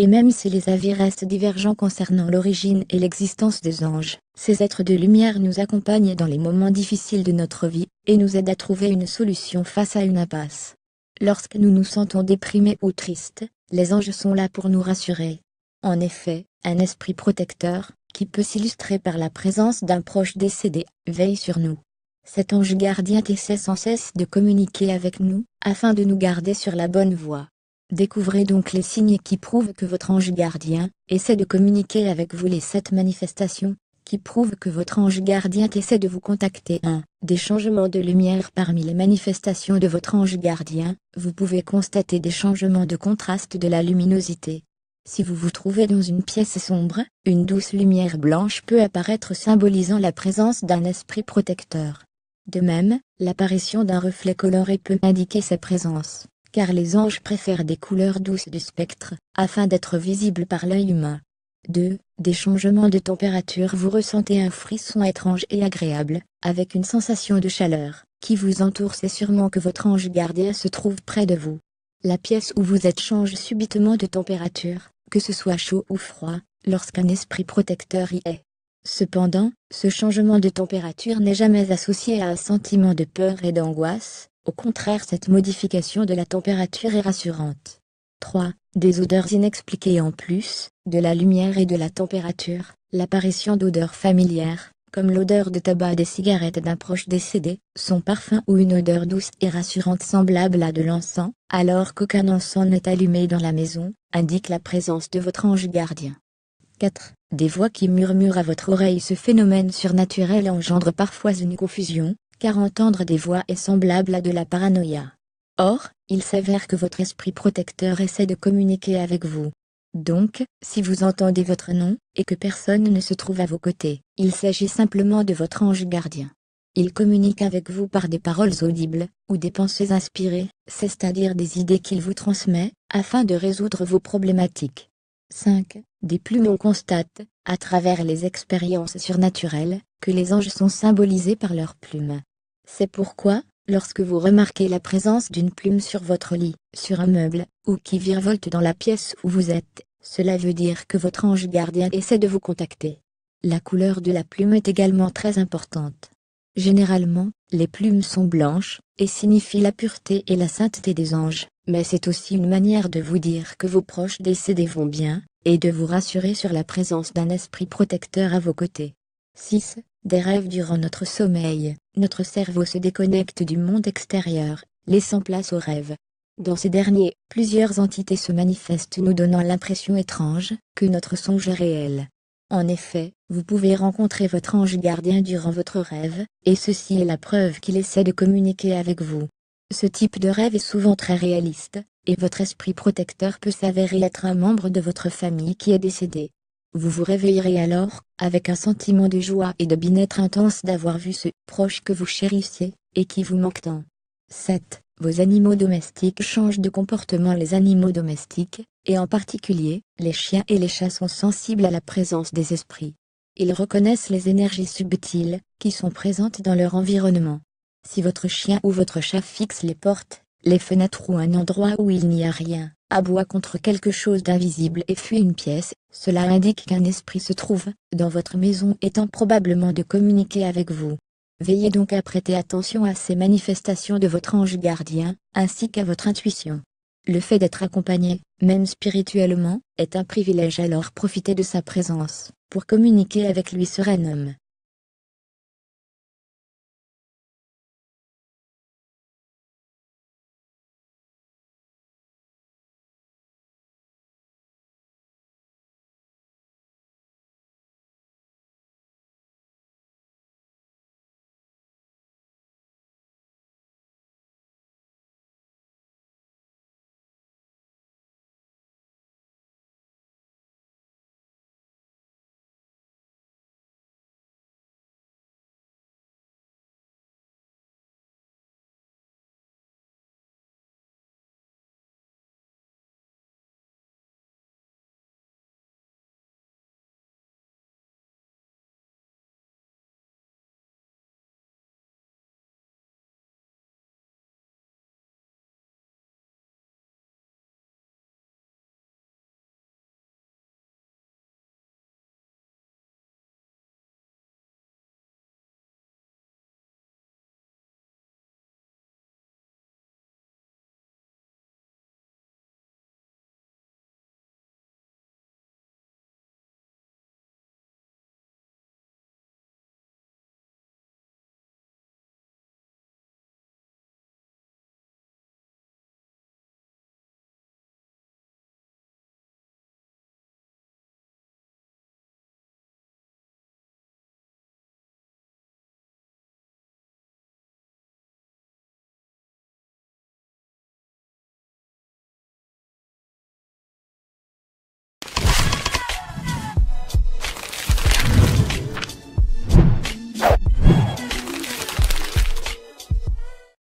Et même si les avis restent divergents concernant l'origine et l'existence des anges, ces êtres de lumière nous accompagnent dans les moments difficiles de notre vie, et nous aident à trouver une solution face à une impasse. Lorsque nous nous sentons déprimés ou tristes, les anges sont là pour nous rassurer. En effet, un esprit protecteur, qui peut s'illustrer par la présence d'un proche décédé, veille sur nous. Cet ange gardien essaie sans cesse de communiquer avec nous, afin de nous garder sur la bonne voie. Découvrez donc les signes qui prouvent que votre ange gardien essaie de communiquer avec vous. Les 7 manifestations qui prouvent que votre ange gardien essaie de vous contacter. 1. Des changements de lumière. Parmi les manifestations de votre ange gardien, vous pouvez constater des changements de contraste de la luminosité. Si vous vous trouvez dans une pièce sombre, une douce lumière blanche peut apparaître symbolisant la présence d'un esprit protecteur. De même, l'apparition d'un reflet coloré peut indiquer sa présence, car les anges préfèrent des couleurs douces du spectre, afin d'être visibles par l'œil humain. 2. Des changements de température. Vous ressentez un frisson étrange et agréable, avec une sensation de chaleur, qui vous entoure. C'est sûrement que votre ange gardien se trouve près de vous. La pièce où vous êtes change subitement de température, que ce soit chaud ou froid, lorsqu'un esprit protecteur y est. Cependant, ce changement de température n'est jamais associé à un sentiment de peur et d'angoisse. Au contraire, cette modification de la température est rassurante. 3. Des odeurs inexpliquées. En plus de la lumière et de la température, l'apparition d'odeurs familières, comme l'odeur de tabac des cigarettes d'un proche décédé, son parfum ou une odeur douce et rassurante semblable à de l'encens, alors qu'aucun encens n'est allumé dans la maison, indique la présence de votre ange gardien. 4. Des voix qui murmurent à votre oreille. Ce phénomène surnaturel engendre parfois une confusion, car entendre des voix est semblable à de la paranoïa. Or, il s'avère que votre esprit protecteur essaie de communiquer avec vous. Donc, si vous entendez votre nom, et que personne ne se trouve à vos côtés, il s'agit simplement de votre ange gardien. Il communique avec vous par des paroles audibles, ou des pensées inspirées, c'est-à-dire des idées qu'il vous transmet, afin de résoudre vos problématiques. 5. Des plumes. On constate, à travers les expériences surnaturelles, que les anges sont symbolisés par leurs plumes. C'est pourquoi, lorsque vous remarquez la présence d'une plume sur votre lit, sur un meuble, ou qui virevolte dans la pièce où vous êtes, cela veut dire que votre ange gardien essaie de vous contacter. La couleur de la plume est également très importante. Généralement, les plumes sont blanches, et signifient la pureté et la sainteté des anges, mais c'est aussi une manière de vous dire que vos proches décédés vont bien, et de vous rassurer sur la présence d'un esprit protecteur à vos côtés. 6. Des rêves. Durant notre sommeil, notre cerveau se déconnecte du monde extérieur, laissant place aux rêves. Dans ces derniers, plusieurs entités se manifestent, nous donnant l'impression étrange que notre songe est réel. En effet, vous pouvez rencontrer votre ange gardien durant votre rêve, et ceci est la preuve qu'il essaie de communiquer avec vous. Ce type de rêve est souvent très réaliste, et votre esprit protecteur peut s'avérer être un membre de votre famille qui est décédé. Vous vous réveillerez alors, avec un sentiment de joie et de bien-être intense d'avoir vu ce proche que vous chérissiez, et qui vous manque tant. 7. Vos animaux domestiques changent de comportement. Les animaux domestiques, et en particulier, les chiens et les chats, sont sensibles à la présence des esprits. Ils reconnaissent les énergies subtiles, qui sont présentes dans leur environnement. Si votre chien ou votre chat fixe les portes, les fenêtres ou un endroit où il n'y a rien, aboie contre quelque chose d'invisible et fuit une pièce, cela indique qu'un esprit se trouve dans votre maison et tente probablement de communiquer avec vous. Veillez donc à prêter attention à ces manifestations de votre ange gardien, ainsi qu'à votre intuition. Le fait d'être accompagné, même spirituellement, est un privilège, alors profitez de sa présence, pour communiquer avec lui sereinement.